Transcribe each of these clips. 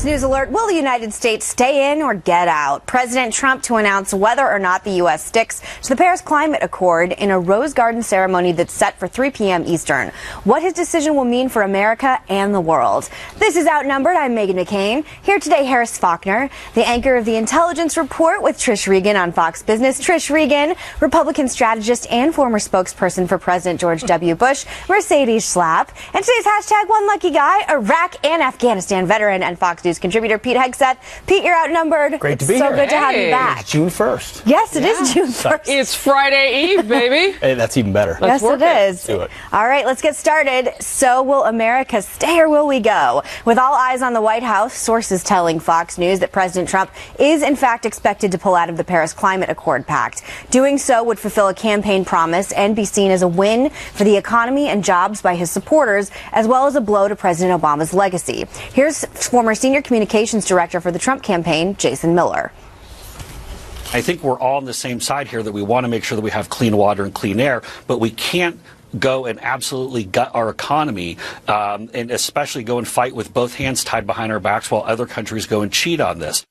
Fox News alert, will the United States stay in or get out? President Trump to announce whether or not the U.S. sticks to the Paris Climate Accord in a Rose Garden ceremony that's set for 3 p.m. Eastern. What his decision will mean for America and the world. This is Outnumbered. I'm Meghan McCain. Here today, Harris Faulkner, the anchor of the Intelligence Report with Trish Regan on Fox Business. Trish Regan, Republican strategist and former spokesperson for President George W. Bush. Mercedes Schlapp. And today's hashtag One Lucky Guy, Iraq and Afghanistan veteran and Fox News contributor Pete Hegseth. Pete, you're outnumbered. Great to be so here. So good to have you back. It's June 1st. Yes, it is June 1st. It's Friday Eve, baby. Hey, that's even better. Yes, it is. Do it. All right, let's get started. So will America stay or will we go? With all eyes on the White House, sources telling Fox News that President Trump is in fact expected to pull out of the Paris Climate Accord Pact. Doing so would fulfill a campaign promise and be seen as a win for the economy and jobs by his supporters, as well as a blow to President Obama's legacy. Here's former senior communications director for the Trump campaign, Jason Miller. I think we're all on the same side here, that we want to make sure that we have clean water and clean air, but we can't go and absolutely gut our economy, and especially go and fight with both hands tied behind our backs while other countries go and cheat on this.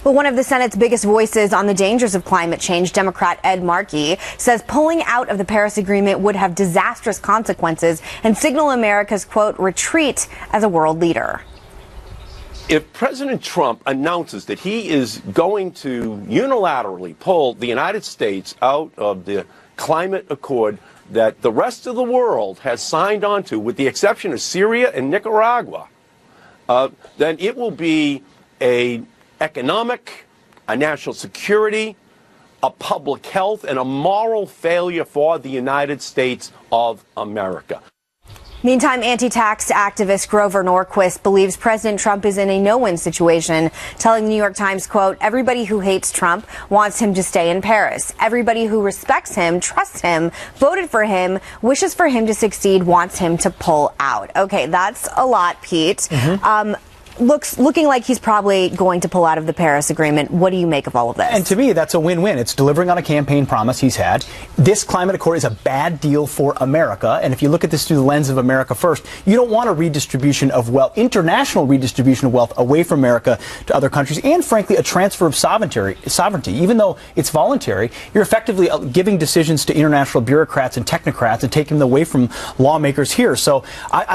But one of the Senate's biggest voices on the dangers of climate change, Democrat Ed Markey, says pulling out of the Paris Agreement would have disastrous consequences and signal America's, quote, retreat as a world leader. If President Trump announces that he is going to unilaterally pull the United States out of the climate accord that the rest of the world has signed on to, with the exception of Syria and Nicaragua, then it will be an economic, a national security, a public health, and a moral failure for the United States of America. Meantime, anti-tax activist Grover Norquist believes President Trump is in a no-win situation, telling the New York Times, quote, everybody who hates Trump wants him to stay in Paris. Everybody who respects him, trusts him, voted for him, wishes for him to succeed, wants him to pull out. Okay, that's a lot, Pete. Looking like he's probably going to pull out of the Paris Agreement. What do you make of all of this? And to me, that's a win-win. It's delivering on a campaign promise he's had. This climate accord is a bad deal for America. And if you look at this through the lens of America first, you don't want a redistribution of wealth, international redistribution of wealth away from America to other countries, and frankly, a transfer of sovereignty. Even though it's voluntary, you're effectively giving decisions to international bureaucrats and technocrats and taking them away from lawmakers here. So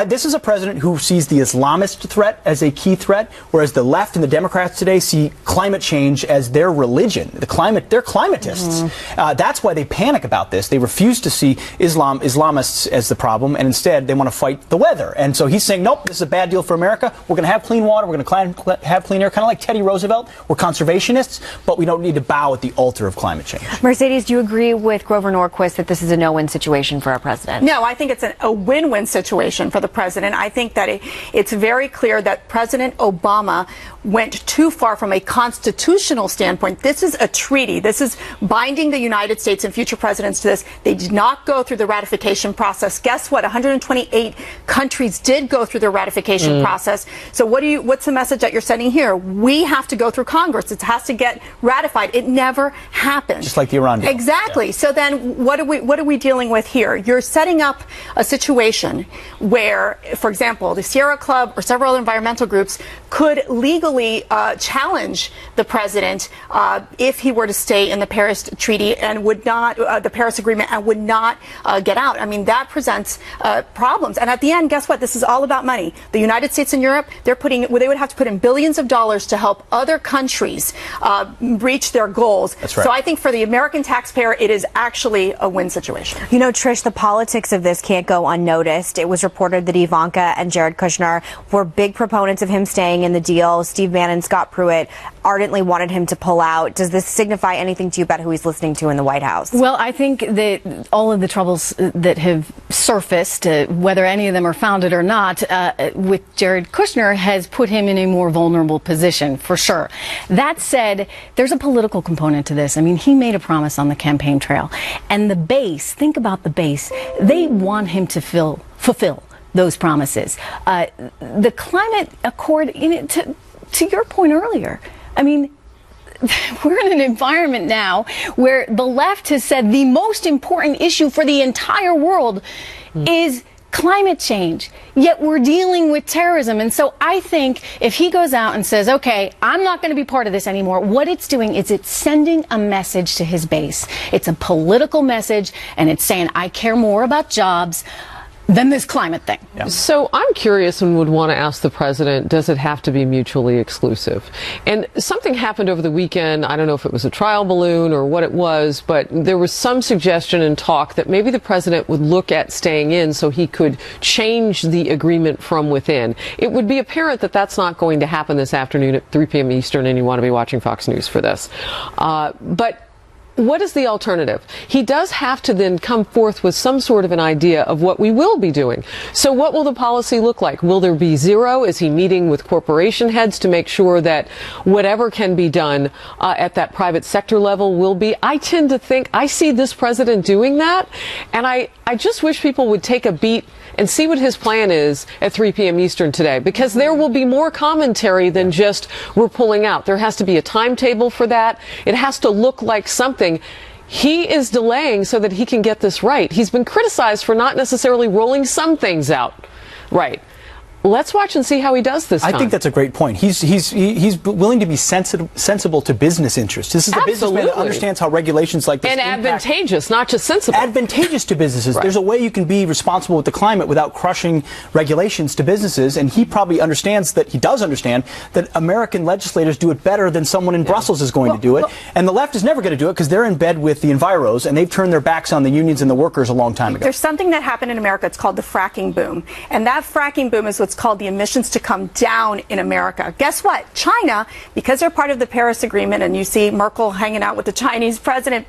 this is a president who sees the Islamist threat as a key threat, whereas the left and the Democrats today see climate change as their religion. They're climatists. That's why they panic about this. They refuse to see Islamists as the problem, and instead they want to fight the weather. And so he's saying, nope, this is a bad deal for America. We're going to have clean water. We're going to have clean air, kind of like Teddy Roosevelt. We're conservationists, but we don't need to bow at the altar of climate change. Mercedes, do you agree with Grover Norquist that this is a no-win situation for our president? No, I think it's a win-win situation for the president. I think that it's very clear that President Obama went too far from a constitutional standpoint. This is a treaty. This is binding the United States and future presidents to this. They did not go through the ratification process. Guess what? 128 countries did go through the ratification process. So what's the message that you're sending here? We have to go through Congress. It has to get ratified. It never happened. Just like the Iran deal. Exactly. Yeah. So then what are we dealing with here? You're setting up a situation where, for example, the Sierra Club or several other environmental groups could legally challenge the president if he were to stay in the Paris Treaty and would not, the Paris Agreement, and would not get out. I mean, that presents problems. And at the end, guess what? This is all about money. The United States and Europe, they would have to put in billions of dollars to help other countries reach their goals. That's right. So I think for the American taxpayer, it is actually a win situation. You know, Trish, the politics of this can't go unnoticed. It was reported that Ivanka and Jared Kushner were big proponents of him staying in the deal. Steve Bannon, Scott Pruitt ardently wanted him to pull out. Does this signify anything to you about who he's listening to in the White House? Well, I think that all of the troubles that have surfaced, whether any of them are founded or not, with Jared Kushner has put him in a more vulnerable position, for sure. That said, there's a political component to this. I mean, he made a promise on the campaign trail. And the base, think about the base, they want him to fulfill those promises. The climate accord, to your point earlier, I mean, we're in an environment now where the left has said the most important issue for the entire world is climate change, yet we're dealing with terrorism. And so I think if he goes out and says, okay, I'm not going to be part of this anymore, what it's doing is it's sending a message to his base. It's a political message, and it's saying, I care more about jobs than this climate thing. Yeah. So I'm curious and would want to ask the president, does it have to be mutually exclusive? And something happened over the weekend. I don't know if it was a trial balloon or what it was, but there was some suggestion and talk that maybe the president would look at staying in so he could change the agreement from within. It would be apparent that that's not going to happen this afternoon at 3 p.m. Eastern, and you want to be watching Fox News for this. But what is the alternative? He does have to then come forth with some sort of an idea of what we will be doing. So what will the policy look like? Will there be zero? Is he meeting with corporation heads to make sure that whatever can be done at that private sector level will be? I tend to think I see this president doing that, and I just wish people would take a beat and see what his plan is at 3 p.m. Eastern today, because there will be more commentary than just we're pulling out. There has to be a timetable for that. It has to look like something. He is delaying so that he can get this right. He's been criticized for not necessarily rolling some things out right. Let's watch and see how he does this time. I think that's a great point. He's willing to be sensible to business interests. This is a businessman that understands how regulations like this and advantageous, not just sensible. Advantageous to businesses. Right. There's a way you can be responsible with the climate without crushing regulations to businesses, and he probably understands that. He does understand that American legislators do it better than someone in Brussels is going to do it, and the left is never going to do it because they're in bed with the enviros, and they've turned their backs on the unions and the workers a long time ago. There's something that happened in America. It's called the fracking boom, and that fracking boom is what's called the emissions to come down in America. Guess what? China, because they're part of the Paris Agreement, and you see Merkel hanging out with the Chinese president,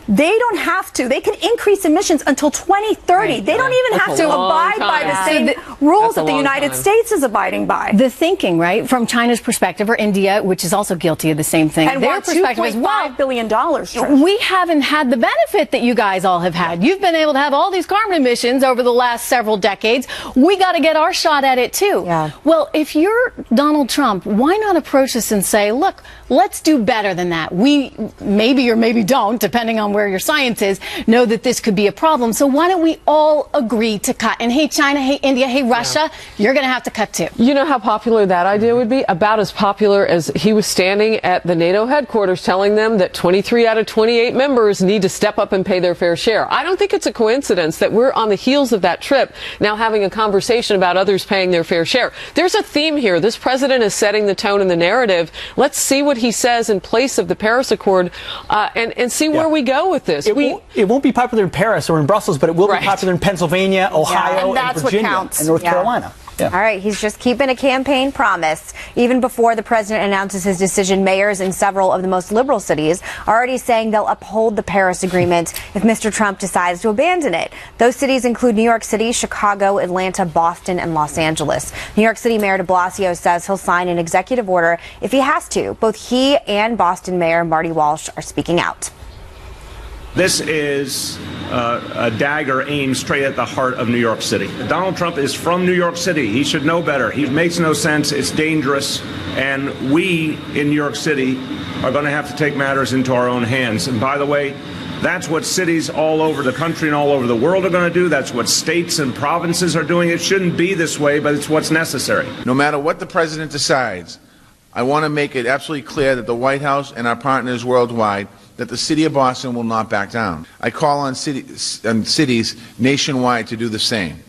they don't have to. They can increase emissions until 2030. Right. They don't even have to abide by the same rules that the United States is abiding by. The thinking, right, from China's perspective, or India, which is also guilty of the same thing. And their perspective is $5 billion. We haven't had the benefit that you guys all have had. You've been able to have all these carbon emissions over the last several decades. We got to get our shot at it, too. Yeah. Well, if you're Donald Trump, why not approach us and say, look, let's do better than that. We maybe or maybe don't, depending on where your science is, know that this could be a problem. So why don't we all agree to cut? And hey, China, hey, India, hey, Russia, you're going to have to cut too. You know how popular that idea would be? About as popular as he was standing at the NATO headquarters telling them that 23 out of 28 members need to step up and pay their fair share. I don't think it's a coincidence that we're on the heels of that trip now having a conversation about others paying their fair share. There's a theme here. This president is setting the tone and the narrative. Let's see what he says in place of the Paris Accord and see where we go with this. It won't be popular in Paris or in Brussels, but it will be popular in Pennsylvania, Ohio, and Virginia, and North Carolina. Yeah. All right, he's just keeping a campaign promise. Even before the president announces his decision, mayors in several of the most liberal cities are already saying they'll uphold the Paris Agreement if Mr. Trump decides to abandon it. Those cities include New York City, Chicago, Atlanta, Boston, and Los Angeles. New York City Mayor de Blasio says he'll sign an executive order if he has to. Both he and Boston Mayor Marty Walsh are speaking out. This is a dagger aimed straight at the heart of New York City. Donald Trump is from New York City. He should know better. He makes no sense. It's dangerous. And we in New York City are going to have to take matters into our own hands. And by the way, that's what cities all over the country and all over the world are going to do. That's what states and provinces are doing. It shouldn't be this way, but it's what's necessary. No matter what the president decides, I want to make it absolutely clear that the White House and our partners worldwide that the city of Boston will not back down. I call on cities nationwide to do the same.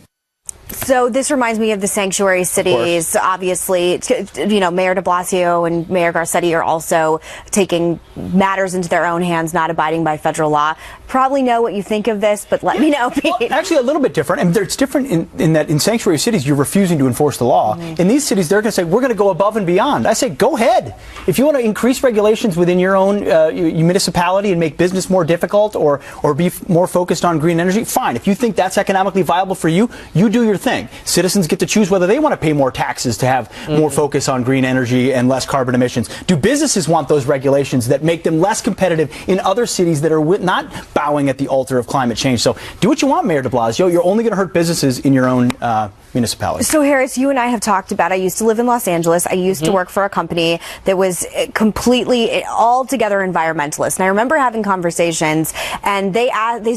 So this reminds me of the sanctuary cities. Obviously, you know, Mayor de Blasio and Mayor Garcetti are also taking matters into their own hands, not abiding by federal law. Probably know what you think of this, but let me know, Pete. Well, actually, a little bit different. And it's different in that in sanctuary cities, you're refusing to enforce the law. Mm-hmm. In these cities, they're going to say, we're going to go above and beyond. I say, go ahead. If you want to increase regulations within your own municipality and make business more difficult or be more focused on green energy, fine. If you think that's economically viable for you, you do your thing. Citizens get to choose whether they want to pay more taxes to have more focus on green energy and less carbon emissions. Do businesses want those regulations that make them less competitive in other cities that are not bowing at the altar of climate change? So do what you want, Mayor de Blasio. You're only going to hurt businesses in your own municipalities. So, Harris, you and I have talked about, I used to live in Los Angeles. I used to work for a company that was completely, altogether environmentalist. And I remember having conversations, and they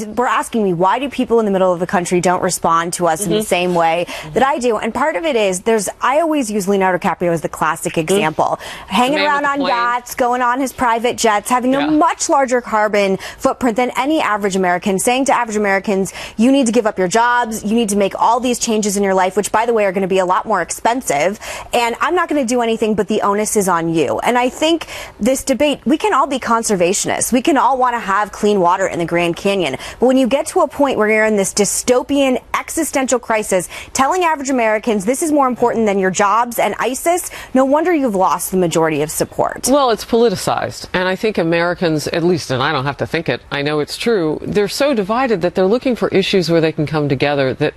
were asking me, why do people in the middle of the country don't respond to us in the same way that I do? And part of it is, I always use Leonardo DiCaprio as the classic example. Hanging around on yachts, going on his private jets, having a much larger carbon footprint than any average American, saying to average Americans, you need to give up your jobs, you need to make all these changes in your life, which, by the way, are going to be a lot more expensive, and I'm not going to do anything, but the onus is on you. And I think this debate, we can all be conservationists. We can all want to have clean water in the Grand Canyon. But when you get to a point where you're in this dystopian existential crisis, telling average Americans this is more important than your jobs and ISIS, no wonder you've lost the majority of support. Well, it's politicized. And I think Americans, at least, and I don't have to think it, I know it's true, they're so divided that they're looking for issues where they can come together that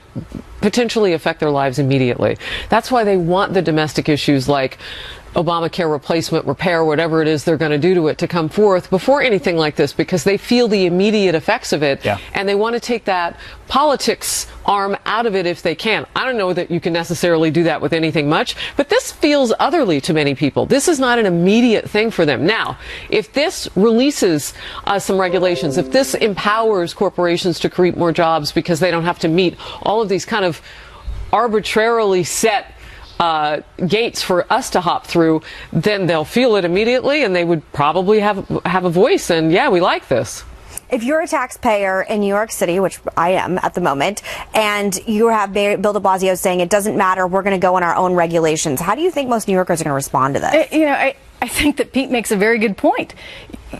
potentially affect their lives immediately. That's why they want the domestic issues like Obamacare replacement, repair, whatever it is they're going to do to it to come forth before anything like this, because they feel the immediate effects of it, and they want to take that politics arm out of it if they can. I don't know that you can necessarily do that with anything much, but this feels otherly to many people. This is not an immediate thing for them. Now, if this releases some regulations, if this empowers corporations to create more jobs because they don't have to meet all of these kind of arbitrarily set gates for us to hop through, then they'll feel it immediately, and they would probably have a voice. And yeah, we like this. If you're a taxpayer in New York City, which I am at the moment, and you have Bill de Blasio saying it doesn't matter, we're going to go on our own regulations, how do you think most New Yorkers are going to respond to this? I think that Pete makes a very good point.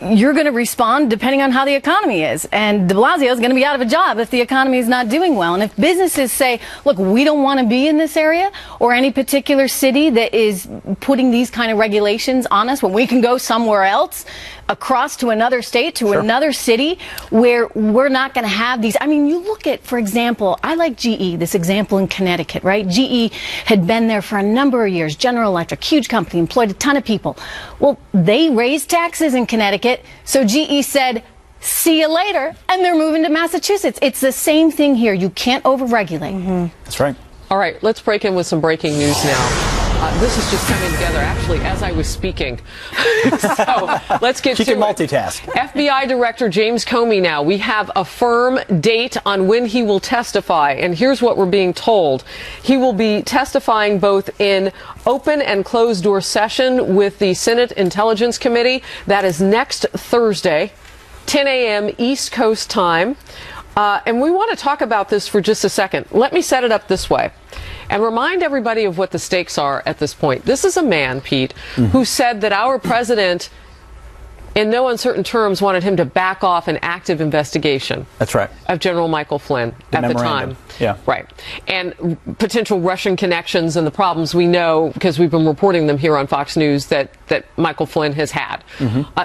You're going to respond depending on how the economy is. And de Blasio is going to be out of a job if the economy is not doing well. And if businesses say, look, we don't want to be in this area or any particular city that is putting these kind of regulations on us when we can go somewhere else, across to another state, to another city where we're not going to have these. I mean, you look at, for example, I like GE, this example in Connecticut, right? GE had been there for a number of years. General Electric, huge company, employed a ton of people. Well, they raised taxes in Connecticut, so GE said, see you later, and they're moving to Massachusetts. It's the same thing here. You can't overregulate. That's right. All right, let's break in with some breaking news now. This is just coming together, actually, as I was speaking. So let's get to it. She can multitask. FBI Director James Comey now. We have a firm date on when he will testify, and here's what we're being told. He will be testifying both in open and closed-door session with the Senate Intelligence Committee. That is next Thursday, 10 a.m. East Coast time. And we want to talk about this for just a second. Let me set it up this way and remind everybody of what the stakes are at this point. This is a man, Pete, who said that our president, in no uncertain terms, wanted him to back off an active investigation. That's right. Of General Michael Flynn at the time. Yeah. Right. And potential Russian connections and the problems we know, because we've been reporting them here on Fox News, that Michael Flynn has had.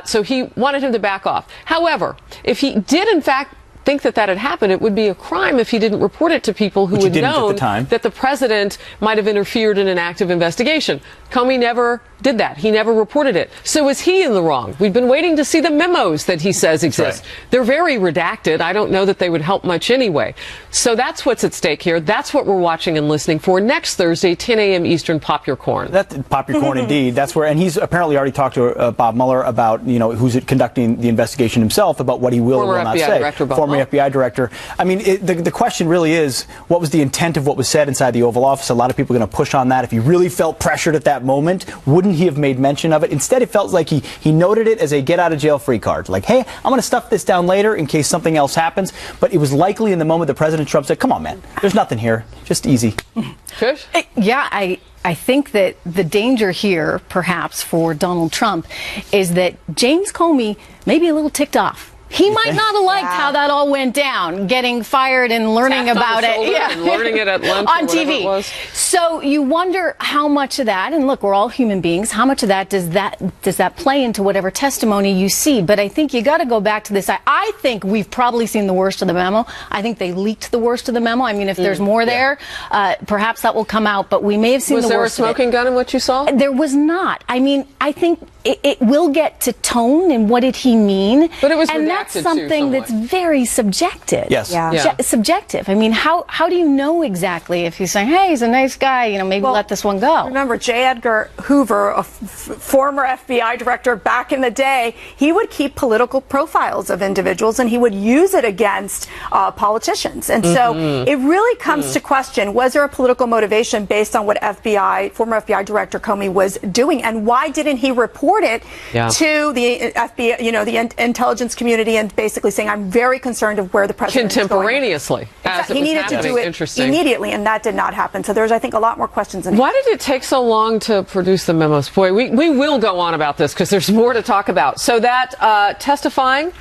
So he wanted him to back off. However, if he did, in fact, think that had happened, it would be a crime if he didn't report it to people who had known that the president might have interfered in an active investigation. Comey never did that. He never reported it. So is he in the wrong? We've been waiting to see the memos that he says exist. They're very redacted. I don't know that they would help much anyway. So that's what's at stake here. That's what we're watching and listening for next Thursday, 10 a.m. Eastern. Pop your corn. Pop your corn, indeed. That's where, and he's apparently already talked to Bob Mueller about, who's conducting the investigation himself, about what he will or will not say. Former FBI director. I mean, the question really is, what was the intent of what was said inside the Oval Office? A lot of people are going to push on that. If he really felt pressured at that moment, wouldn't he have made mention of it? Instead, it felt like he noted it as a get-out-of-jail-free card. Like, hey, I'm going to stuff this down later in case something else happens. But it was likely in the moment that President Trump said, come on, man, there's nothing here. Just easy. Trish? Yeah, I think that the danger here, perhaps, for Donald Trump is that James Comey may be a little ticked off. He might not have liked how that all went down, getting fired and learning about it. And learning it at lunch on TV. So you wonder how much of that, and look, we're all human beings, how much of that does that play into whatever testimony you see? But I think you got to go back to this. I think we've probably seen the worst of the memo. I think they leaked the worst of the memo. I mean, if there's more there, perhaps that will come out, but we may have seen the worst of it. Was there a smoking gun in what you saw? There was not. I mean, I think it will get to tone and what did he mean. But it was and that's redacted, something too, that's very subjective. Yes. Yeah. Subjective. I mean, how do you know exactly if he's saying, hey, he's a nice guy, maybe let this one go? Remember, J. Edgar Hoover, a former FBI director back in the day, he would keep political profiles of individuals and he would use it against politicians. And so it really comes to question, was there a political motivation based on what former FBI Director Comey was doing, and why didn't he report it to the FBI, the intelligence community, and basically saying, I'm very concerned of where the president is going. Contemporaneously. He needed to do it immediately, and that did not happen. So there's, I think, a lot more questions. Why did it take so long to produce the memos? Boy, we will go on about this because there's more to talk about. So that testifying,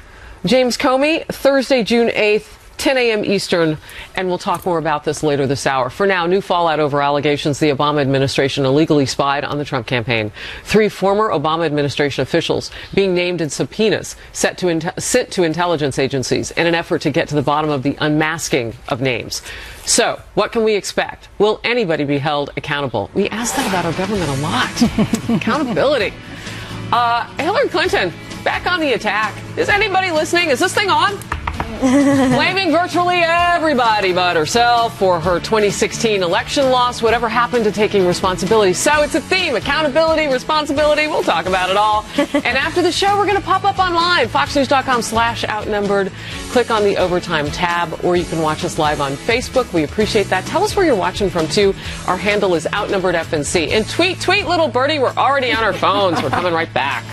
James Comey, Thursday, June 8th, 10 a.m. Eastern, and we'll talk more about this later this hour. For now, new fallout over allegations the Obama administration illegally spied on the Trump campaign. 3 former Obama administration officials being named in subpoenas sent to intelligence agencies in an effort to get to the bottom of the unmasking of names. So, what can we expect? Will anybody be held accountable? We ask that about our government a lot. Accountability. Hillary Clinton, back on the attack. Is anybody listening? Is this thing on? Blaming virtually everybody but herself for her 2016 election loss. Whatever happened to taking responsibility? So it's a theme: accountability, responsibility. We'll talk about it all. And after the show, we're going to pop up online, foxnews.com/outnumbered. Click on the Overtime tab, or you can watch us live on Facebook. We appreciate that. Tell us where you're watching from, too. Our handle is Outnumbered FNC. And tweet, little birdie. We're already on our phones. We're coming right back.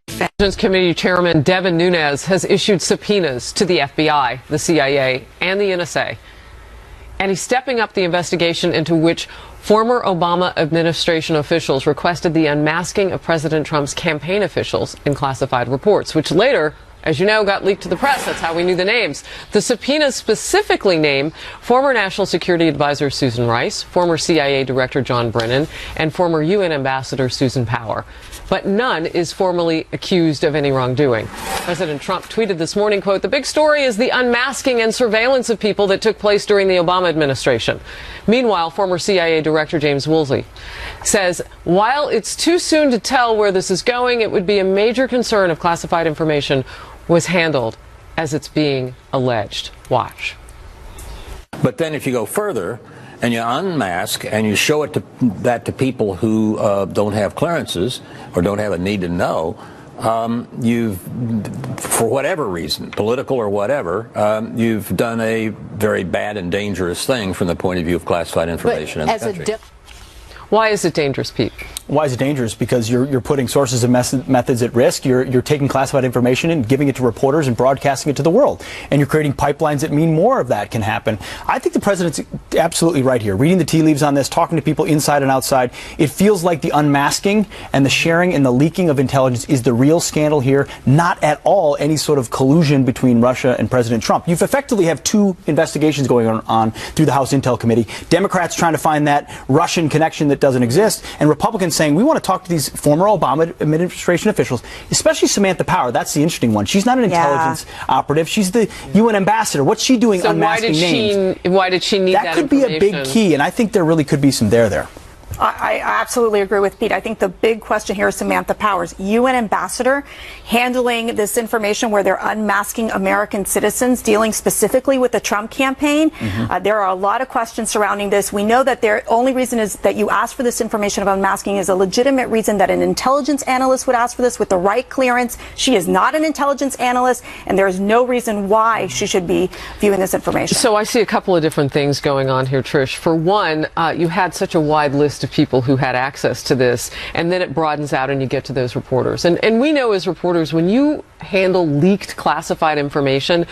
Intelligence Committee Chairman Devin Nunes has issued subpoenas to the FBI, the CIA, and the NSA. And he's stepping up the investigation into which former Obama administration officials requested the unmasking of President Trump's campaign officials in classified reports, which later, as you know, got leaked to the press. That's how we knew the names. The subpoenas specifically name former National Security Advisor Susan Rice, former CIA Director John Brennan, and former UN Ambassador Susan Power. But none is formally accused of any wrongdoing. President Trump tweeted this morning, quote, "The big story is the unmasking and surveillance of people that took place during the Obama administration." Meanwhile, former CIA Director James Woolsey says, while it's too soon to tell where this is going, it would be a major concern if classified information was handled as it's being alleged. Watch. But then if you go further and you unmask and you show it to people who don't have clearances or don't have a need to know, you've, for whatever reason, political or whatever, you've done a very bad and dangerous thing from the point of view of classified information in the country. Why is it dangerous, Pete? Why is it dangerous? Because you're putting sources and methods at risk. You're taking classified information and giving it to reporters and broadcasting it to the world. And you're creating pipelines that mean more of that can happen. I think the president's absolutely right here. Reading the tea leaves on this, talking to people inside and outside, it feels like the unmasking and the sharing and the leaking of intelligence is the real scandal here, not at all any sort of collusion between Russia and President Trump. You've effectively have 2 investigations going on through the House Intel Committee. Democrats trying to find that Russian connection that doesn't exist, and Republicans saying we want to talk to these former Obama administration officials, especially Samantha Power. That's the interesting one. She's not an intelligence operative. She's the UN ambassador. What's she doing unmasking names? Why did she need that? That could be a big key, and I think there really could be some there. I absolutely agree with Pete. I think the big question here is Samantha Powers, UN ambassador, handling this information where they're unmasking American citizens, dealing specifically with the Trump campaign. There are a lot of questions surrounding this. We know that the only reason is that you ask for this information of unmasking is a legitimate reason that an intelligence analyst would ask for this with the right clearance. She is not an intelligence analyst, and there is no reason why she should be viewing this information. So I see a couple of different things going on here, Trish. For one, you had such a wide list of people who had access to this, and then it broadens out and you get to those reporters. And we know as reporters, when you handle leaked classified information,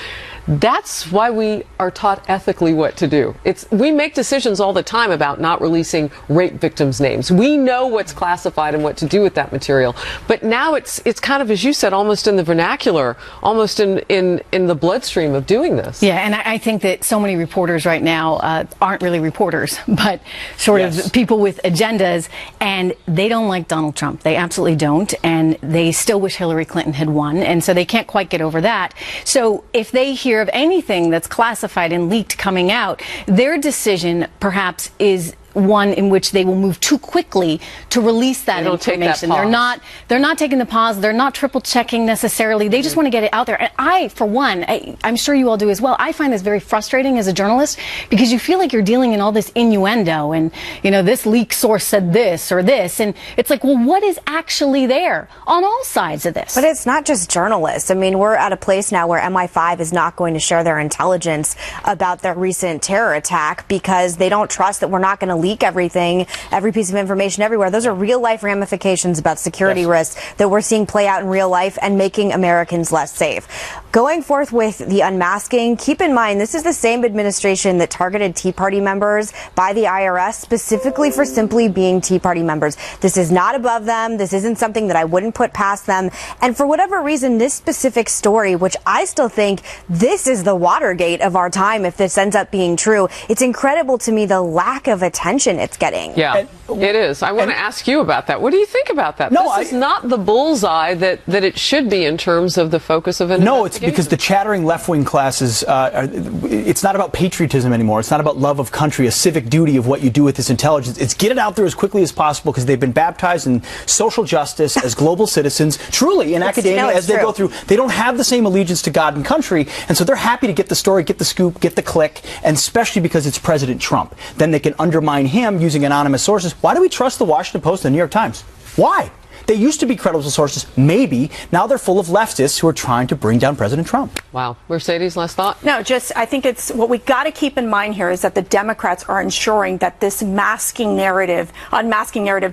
that's why we are taught ethically what to do. We make decisions all the time about not releasing rape victims' names. We know what's classified and what to do with that material. But now it's kind of, as you said, almost in the vernacular, almost in the bloodstream of doing this. Yeah, and I think that so many reporters right now aren't really reporters, but sort of people with agendas, and they don't like Donald Trump. They absolutely don't, and they still wish Hillary Clinton had won, and so they can't quite get over that. So if they hear of anything that's classified and leaked coming out, their decision perhaps is one in which they will move too quickly to release that information. They're not taking the pause. They're not triple checking necessarily. They just want to get it out there. And I, for one, I'm sure you all do as well, I find this very frustrating as a journalist because you feel like you're dealing in all this innuendo and, you know, this leak source said this or this. And it's like, well, what is actually there on all sides of this? But it's not just journalists. I mean, we're at a place now where MI5 is not going to share their intelligence about their recent terror attack because they don't trust that we're not going to leak everything, every piece of information everywhere. Those are real life ramifications about security risks that we're seeing play out in real life and making Americans less safe. Going forth with the unmasking, keep in mind this is the same administration that targeted Tea Party members by the IRS specifically for simply being Tea Party members. This is not above them. This isn't something that I wouldn't put past them. And for whatever reason, this specific story, which I still think this is the Watergate of our time if this ends up being true, it's incredible to me the lack of attention it's getting. Yeah, it is. I want to ask you about that. What do you think about that? No, this is not the bullseye that it should be in terms of the focus of an No, it's because the chattering left-wing classes, it's not about patriotism anymore. It's not about love of country, a civic duty of what you do with this intelligence. It's get it out there as quickly as possible because they've been baptized in social justice as global citizens, truly in academia as they go through. They don't have the same allegiance to God and country, and so they're happy to get the story, get the scoop, get the click, and especially because it's President Trump. Then they can undermine him using anonymous sources. Why do we trust the Washington Post and the New York Times? Why? They used to be credible sources, maybe. Now they're full of leftists who are trying to bring down President Trump. Wow. Mercedes, last thought? No, I think it's what we got to keep in mind here is that the Democrats are ensuring that this unmasking narrative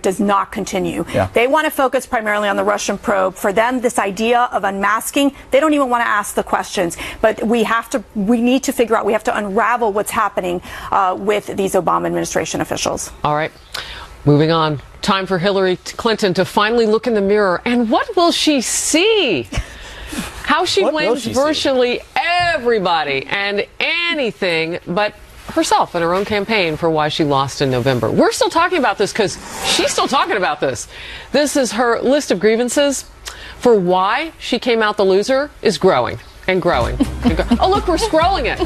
does not continue. Yeah. They want to focus primarily on the Russian probe. For them, this idea of unmasking, they don't even want to ask the questions. But we need to figure out, we have to unravel what's happening with these Obama administration officials. All right. Moving on. Time for Hillary Clinton to finally look in the mirror. And what will she see? How she blames virtually everybody and anything but herself and her own campaign for why she lost in November. We're still talking about this because she's still talking about this. This is her list of grievances for why she came out the loser is growing and growing. Oh, look, we're scrolling it.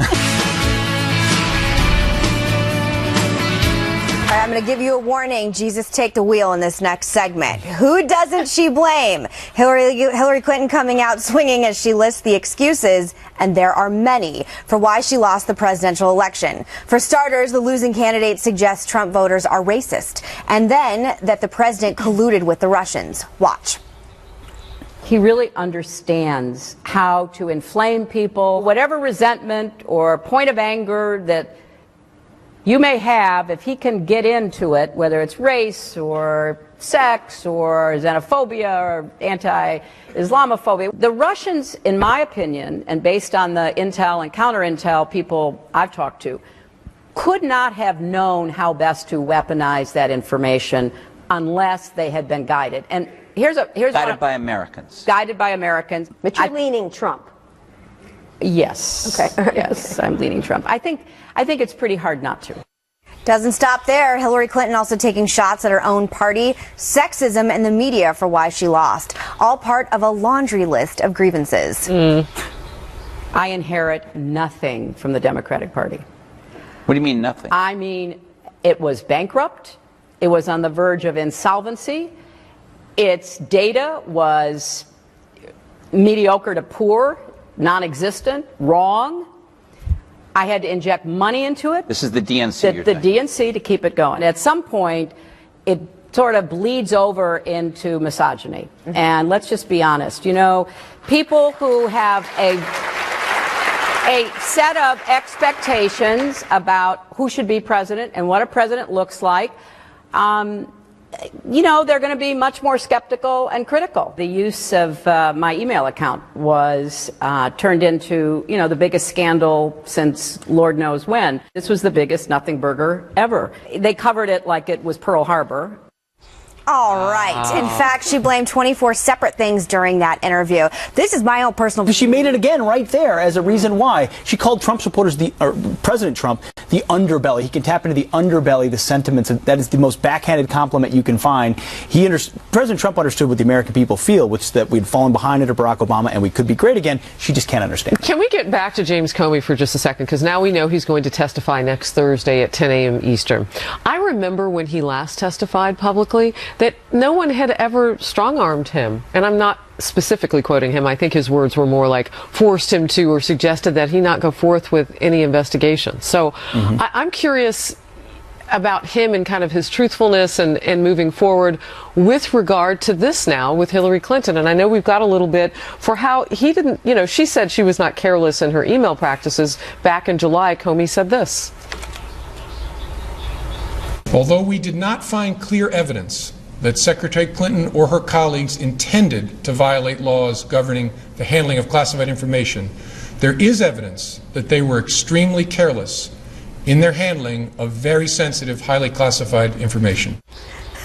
I'm going to give you a warning. Jesus, take the wheel in this next segment. Who doesn't she blame? Hillary Clinton coming out swinging as she lists the excuses, and there are many, for why she lost the presidential election. For starters, the losing candidate suggests Trump voters are racist, and then that the president colluded with the Russians. Watch. He really understands how to inflame people. Whatever resentment or point of anger that you may have, if he can get into it, whether it's race or sex or xenophobia or anti-Islamophobia. The Russians, in my opinion, and based on the intel and counter-intel people I've talked to, could not have known how best to weaponize that information unless they had been guided. And here's guided by Americans. Guided by Americans. But you're leaning Trump. Yes. Okay. Yes, I'm leaning Trump. I think it's pretty hard not to. Doesn't stop there. Hillary Clinton also taking shots at her own party, sexism, and the media for why she lost. All part of a laundry list of grievances. I inherit nothing from the Democratic Party. What do you mean nothing? I mean, it was bankrupt. It was on the verge of insolvency. Its data was mediocre to poor, non-existent, wrong. I had to inject money into it. This is the DNC. The DNC to keep it going. At some point, it sort of bleeds over into misogyny. And let's just be honest. You know, people who have a set of expectations about who should be president and what a president looks like, you know, they're going to be much more skeptical and critical. The use of my email account was turned into, you know, the biggest scandal since Lord knows when. This was the biggest nothing burger ever. They covered it like it was Pearl Harbor. All right. In fact, she blamed 24 separate things during that interview. This is my own personal... She made it again right there as a reason why. She called Trump supporters, President Trump, the underbelly. He can tap into the underbelly, the sentiments. That is the most backhanded compliment you can find. President Trump understood what the American people feel, which is that we'd fallen behind under Barack Obama and we could be great again. She just can't understand. Can we get back to James Comey for just a second? Because now we know he's going to testify next Thursday at 10 a.m. Eastern. I remember when he last testified publicly that no one had ever strong-armed him. And I'm not specifically quoting him. I think his words were more like forced him to or suggested that he not go forth with any investigation. So I'm curious about him and kind of his truthfulness and moving forward with regard to this now with Hillary Clinton. And I know we've got a little bit for how he didn't, she said she was not careless in her email practices. Back in July, Comey said this. Although we did not find clear evidence that Secretary Clinton or her colleagues intended to violate laws governing the handling of classified information, there is evidence that they were extremely careless in their handling of very sensitive, highly classified information.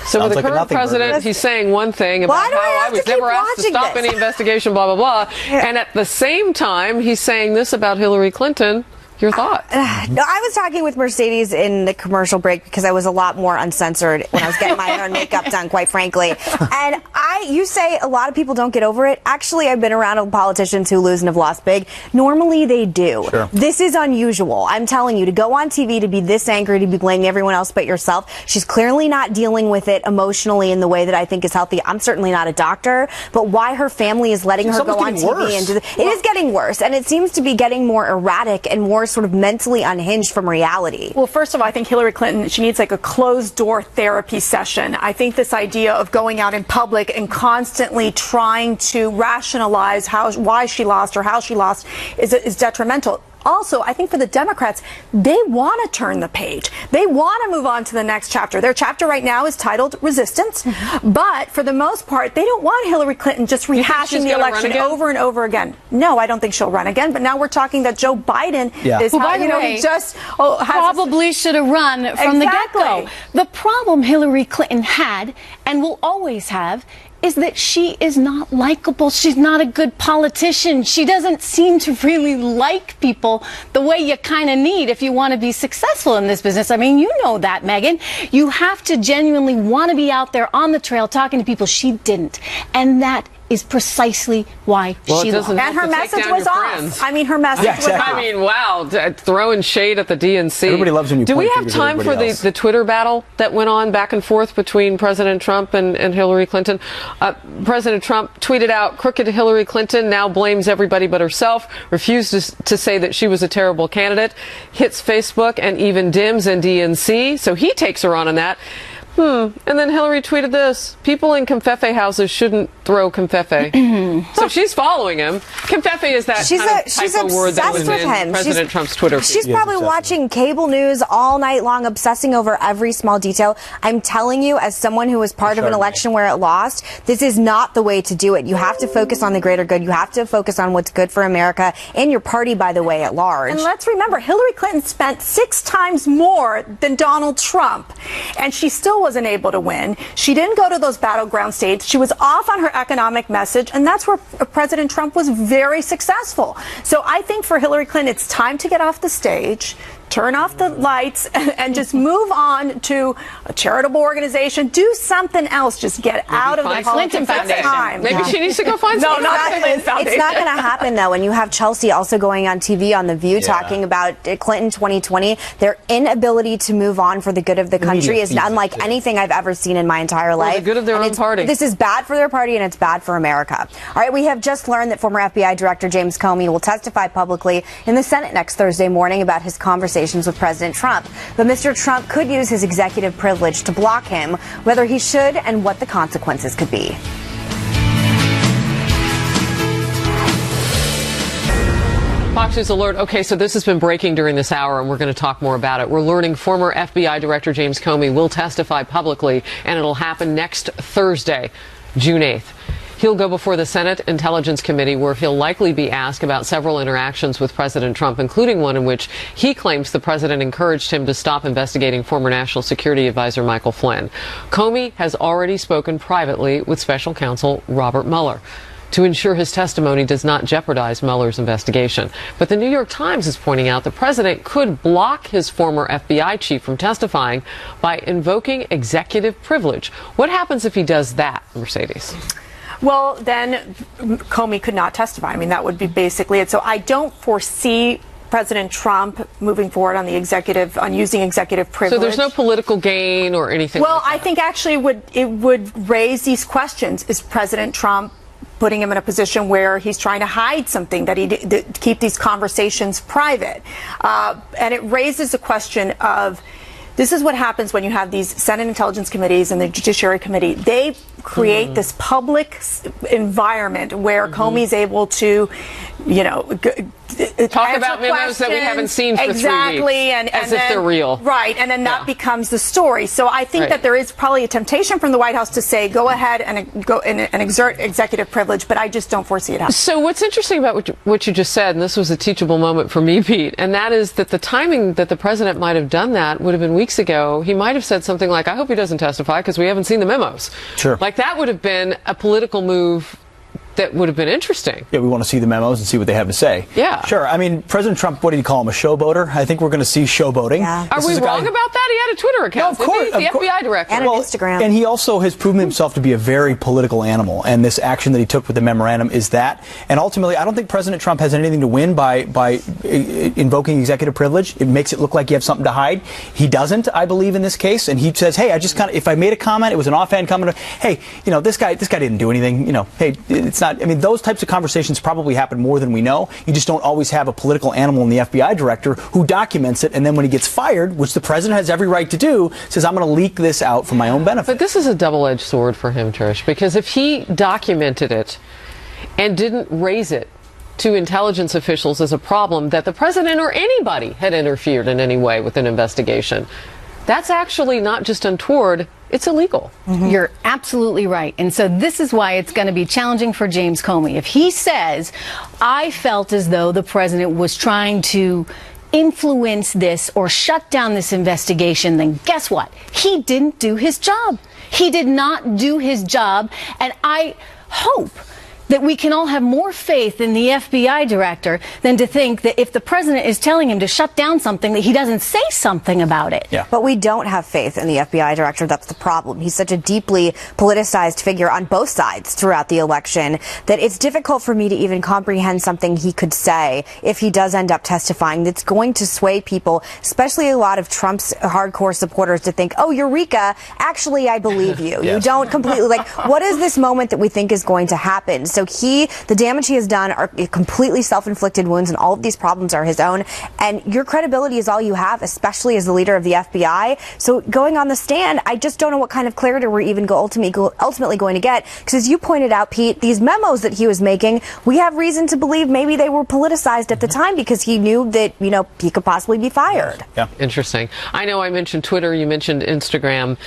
So with the current president, he's saying one thing about how I was never asked to stop any investigation, blah, blah, blah. And at the same time, he's saying this about Hillary Clinton. Your thoughts? No, I was talking with Mercedes in the commercial break because I was a lot more uncensored when I was getting my hair and makeup done, quite frankly. And you say a lot of people don't get over it. Actually, I've been around politicians who lose and have lost big. Normally, they do. Sure. This is unusual. I'm telling you, to go on TV, to be this angry, to be blaming everyone else but yourself. She's clearly not dealing with it emotionally in the way that I think is healthy. I'm certainly not a doctor, but why her family is letting her go on TV and do it is getting worse. And it seems to be getting more erratic and more sort of mentally unhinged from reality. Well, first of all, I think Hillary Clinton, she needs like a closed-door therapy session. I think this idea of going out in public and constantly trying to rationalize why she lost or how she lost is detrimental. Also, I think for the Democrats, they want to turn the page. They want to move on to the next chapter. Their chapter right now is titled Resistance. But for the most part, they don't want Hillary Clinton just rehashing the election over and over again. No, I don't think she'll run again. But now we're talking that Joe Biden is, by the way, he just probably should have run from the get-go. The problem Hillary Clinton had and will always have is that she is not likable. She's not a good politician. She doesn't seem to really like people the way you kind of need if you want to be successful in this business. I mean, you know that, Megyn. You have to genuinely want to be out there on the trail talking to people. She didn't. And that is precisely why she lost. And her message was off. I mean, her message was off. I mean, wow, throwing shade at the DNC. Everybody loves when you Do we have time for the Twitter battle that went on back and forth between President Trump and Hillary Clinton? President Trump tweeted out, "Crooked Hillary Clinton now blames everybody but herself, refuses to say that she was a terrible candidate, hits Facebook and even Dims and DNC." So he takes her on that. And then Hillary tweeted this: "People in confefe houses shouldn't throw confefe." So she's following him. Confefe is that typo word that was in President Trump's Twitter feed. She's probably watching cable news all night long, obsessing over every small detail. I'm telling you, as someone who was part of an election where it lost, this is not the way to do it. You have to focus on the greater good. You have to focus on what's good for America and your party, by the way, at large. And let's remember, Hillary Clinton spent 6 times more than Donald Trump, and she still wasn't able to win. She didn't go to those battleground states. She was off on her economic message, and that's where President Trump was very successful. So I think for Hillary Clinton, it's time to get off the stage, turn off the lights, and just move on to a charitable organization. Do something else. Just get out of the Clinton Foundation. Maybe she needs to go find something. No, not Clinton Foundation. It's not going to happen, though. When you have Chelsea also going on TV on The View talking about Clinton 2020, their inability to move on for the good of the country is unlike anything I've ever seen in my entire life. The good of their own party. This is bad for their party, and it's bad for America. All right, we have just learned that former FBI Director James Comey will testify publicly in the Senate next Thursday morning about his conversations with President Trump. But Mr. Trump could use his executive privilege to block him, whether he should and what the consequences could be. Fox News Alert. Okay, so this has been breaking during this hour, and we're going to talk more about it. We're learning former FBI Director James Comey will testify publicly, and it'll happen next Thursday, June 8th. He'll go before the Senate Intelligence Committee, where he'll likely be asked about several interactions with President Trump, including one in which he claims the president encouraged him to stop investigating former National Security Advisor Michael Flynn. Comey has already spoken privately with special counsel Robert Mueller to ensure his testimony does not jeopardize Mueller's investigation. But the New York Times is pointing out the president could block his former FBI chief from testifying by invoking executive privilege. What happens if he does that, Mercedes? Well, then Comey could not testify. I mean, that would be basically it. So I don't foresee President Trump moving forward on using executive privilege. So there's no political gain or anything. Well, like that. I think actually it would raise these questions. Is President Trump putting him in a position where he's trying to hide something, to keep these conversations private? And it raises the question of, this is what happens when you have these Senate Intelligence Committees and the Judiciary Committee. They create this public environment where Comey's able to, talk about memos that we haven't seen for 3 weeks. Exactly, and as then, if they're real. Right, and then that becomes the story. So I think that there is probably a temptation from the White House to say, go ahead and exert executive privilege, but I just don't foresee it happening. So what's interesting about what you just said, and this was a teachable moment for me, Pete, and that is that the timing that the president might have done that would have been weeks ago. He might have said something like, I hope he doesn't testify because we haven't seen the memos. Sure. Like that would have been a political move that would have been interesting. Yeah, we want to see the memos and see what they have to say. Yeah. Sure. I mean, President Trump, what did he call him, a showboater? I think we're going to see showboating. Yeah. Are we wrong about that? He had a Twitter account. No, of course. The FBI director. And an Instagram. And he also has proven himself to be a very political animal. And this action that he took with the memorandum is that. And ultimately, I don't think President Trump has anything to win by invoking executive privilege. It makes it look like you have something to hide. He doesn't, I believe, in this case. And he says, hey, I just kind of, if I made a comment, it was an offhand comment. Hey, this guy didn't do anything. Hey, it's not, I mean, those types of conversations probably happen more than we know. You just don't always have a political animal in the FBI director who documents it, and then when he gets fired, which the president has every right to do, says, I'm going to leak this out for my own benefit. But this is a double-edged sword for him, Trish, because if he documented it and didn't raise it to intelligence officials as a problem that the president or anybody had interfered in any way with an investigation, that's actually not just untoward, it's illegal. You're absolutely right. And so this is why it's going to be challenging for James Comey. If he says, I felt as though the president was trying to influence this or shut down this investigation, then guess what? He didn't do his job. He did not do his job. And I hope that we can all have more faith in the FBI director than to think that if the president is telling him to shut down something, that he doesn't say something about it. Yeah. But we don't have faith in the FBI director. That's the problem. He's such a deeply politicized figure on both sides throughout the election that it's difficult for me to even comprehend something he could say if he does end up testifying that's going to sway people, especially a lot of Trump's hardcore supporters, to think, oh, Eureka, actually, I believe you. You don't completely, what is this moment that we think is going to happen? So the damage he has done are completely self-inflicted wounds, and all of these problems are his own. And your credibility is all you have, especially as the leader of the FBI. So going on the stand, I just don't know what kind of clarity we're even ultimately going to get. Because as you pointed out, Pete, these memos that he was making, we have reason to believe maybe they were politicized at the time because he knew that, he could possibly be fired. Yeah. Interesting. I know I mentioned Twitter, you mentioned Instagram.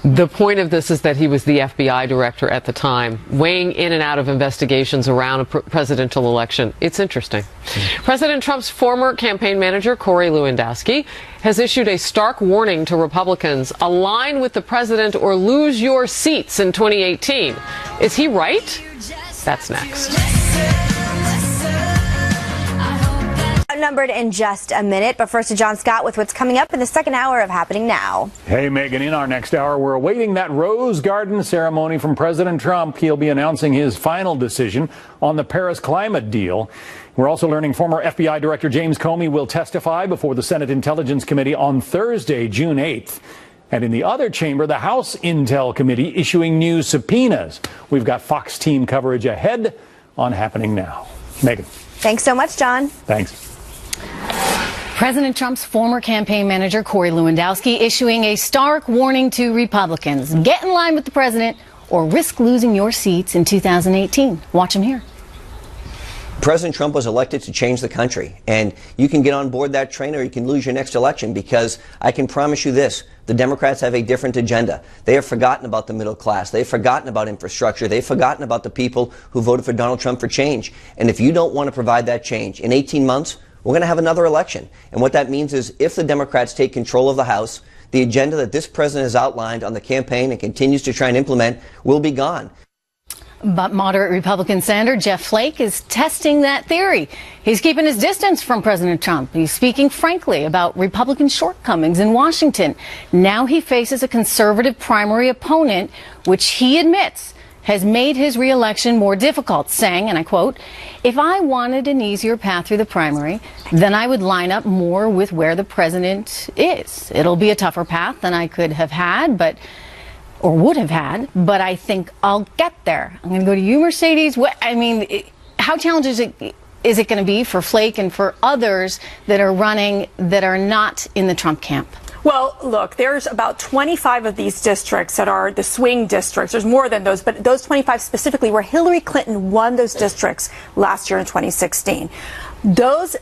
The point of this is that he was the FBI director at the time, weighing in and out of investigations around a presidential election. It's interesting. President Trump's former campaign manager, Corey Lewandowski, has issued a stark warning to Republicans: align with the president or lose your seats in 2018. Is he right? That's next. Outnumbered in just a minute, but first to John Scott with what's coming up in the second hour of Happening Now. Hey, Megan, in our next hour, we're awaiting that Rose Garden ceremony from President Trump. He'll be announcing his final decision on the Paris climate deal. We're also learning former FBI Director James Comey will testify before the Senate Intelligence Committee on Thursday, June 8th. And in the other chamber, the House Intel Committee issuing new subpoenas. We've got Fox team coverage ahead on Happening Now. Megan. Thanks so much, John. Thanks. President Trump's former campaign manager, Corey Lewandowski, issuing a stark warning to Republicans. Get in line with the president or risk losing your seats in 2018. Watch him here. President Trump was elected to change the country, and you can get on board that train or you can lose your next election, because I can promise you this: The Democrats have a different agenda. They have forgotten about the middle class. They've forgotten about infrastructure. They've forgotten about the people who voted for Donald Trump for change. And if you don't want to provide that change, in 18 months, we're going to have another election. And what that means is if the Democrats take control of the House, the agenda that this president has outlined on the campaign and continues to try and implement will be gone. But moderate Republican Senator Jeff Flake is testing that theory. He's keeping his distance from President Trump. He's speaking frankly about Republican shortcomings in Washington. Now he faces a conservative primary opponent, which he admits has made his reelection more difficult, saying, and I quote, "If I wanted an easier path through the primary, then I would line up more with where the president is. It'll be a tougher path than I could have had, or would have had, but I think I'll get there." I'm going to go to you, Mercedes. How challenging is it going to be for Flake and for others that are running that are not in the Trump camp? Well, look, there's about 25 of these districts that are the swing districts. There's more than those, but those 25 specifically where Hillary Clinton won those districts last year in 2016. Those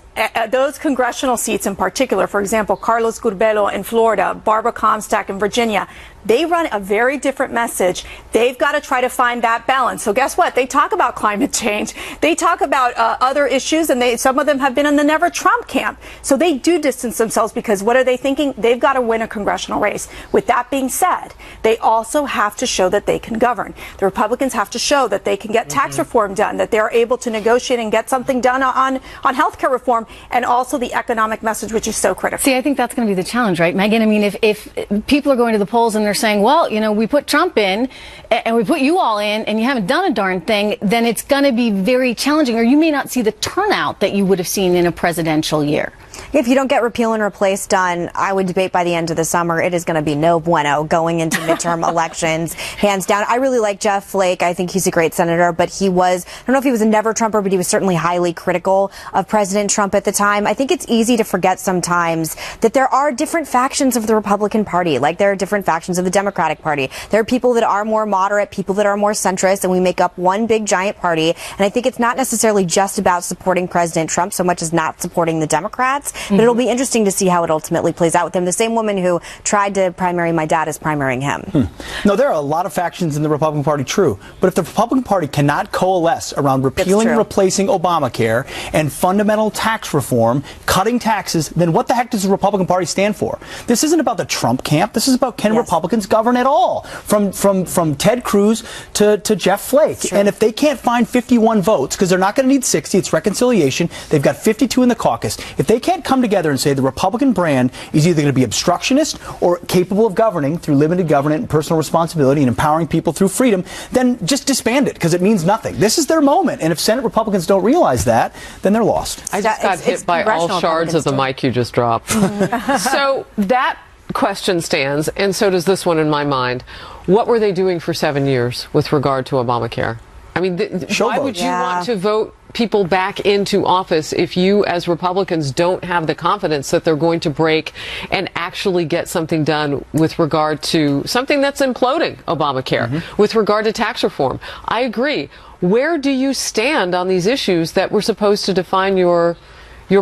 congressional seats in particular, for example, Carlos Curbelo in Florida, Barbara Comstock in Virginia, they run a very different message. They've got to try to find that balance. So guess what? They talk about climate change. They talk about other issues, and some of them have been in the never Trump camp. So they do distance themselves because what are they thinking? They've got to win a congressional race. With that being said, they also have to show that they can govern. The Republicans have to show that they can get tax reform done, that they're able to negotiate and get something done on health care reform, and also the economic message, which is so critical. See, I think that's going to be the challenge, right, Megan? I mean, if people are going to the polls and they're saying, well, we put Trump in and we put you all in and you haven't done a darn thing, then it's going to be very challenging, or you may not see the turnout that you would have seen in a presidential year. If you don't get repeal and replace done, I would debate by the end of the summer, it is going to be no bueno going into midterm elections, hands down. I really like Jeff Flake. I think he's a great senator, but I don't know if he was a never Trumper, but he was certainly highly critical of President Trump at the time. I think it's easy to forget sometimes that there are different factions of the Republican Party, like there are different factions of the Democratic Party. There are people that are more moderate, people that are more centrist, and we make up one big giant party. And I think it's not necessarily just about supporting President Trump so much as not supporting the Democrats. But it'll be interesting to see how it ultimately plays out with him. The same woman who tried to primary my dad is primarying him. No, there are a lot of factions in the Republican Party, true. But if the Republican Party cannot coalesce around repealing and replacing Obamacare and fundamental tax reform, cutting taxes, then what the heck does the Republican Party stand for? This isn't about the Trump camp. This is about can Republicans govern at all? From Ted Cruz to Jeff Flake. And if they can't find 51 votes, because they're not going to need 60, it's reconciliation, they've got 52 in the caucus. If they can't come together and say the Republican brand is either going to be obstructionist or capable of governing through limited government and personal responsibility and empowering people through freedom, then just disband it, because it means nothing. This is their moment, and if Senate Republicans don't realize that, then they're lost. I just got hit by all shards of the mic you just dropped. So that question stands, and so does this one in my mind. What were they doing for 7 years with regard to Obamacare? I mean, why would you want to vote people back into office if you as Republicans don't have the confidence that they're going to break and actually get something done with regard to something that's imploding Obamacare, with regard to tax reform? I agree. Where do you stand on these issues that were supposed to define your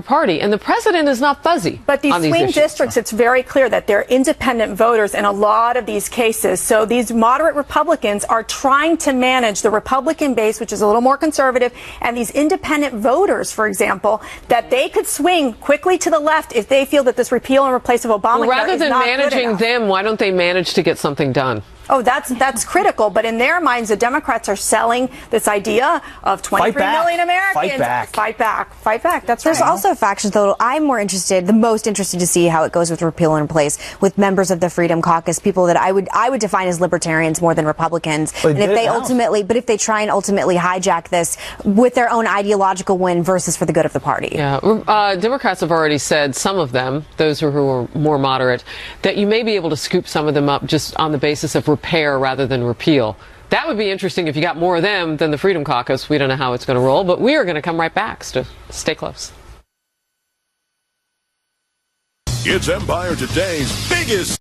party? And the president is not fuzzy. But these swing districts, it's very clear that they're independent voters in a lot of these cases. So these moderate Republicans are trying to manage the Republican base, which is a little more conservative, and these independent voters, for example, that they could swing quickly to the left if they feel that this repeal and replace of Obamacare is not good enough. Rather than managing them, why don't they manage to get something done? Oh, that's critical. But in their minds, the Democrats are selling this idea of 23 million Americans. Fight back. Fight back. Fight back. That's right. There's also factions, though. I'm the most interested to see how it goes with repeal and replace with members of the Freedom Caucus, people that I would define as libertarians more than Republicans. And if they try and ultimately hijack this with their own ideological win versus for the good of the party. Yeah. Democrats have already said, some of them, those who are more moderate, that you may be able to scoop some of them up just on the basis of repair rather than repeal. That would be interesting if you got more of them than the Freedom Caucus. We don't know how it's going to roll, but we are going to come right back. So stay close. It's Empire Today's biggest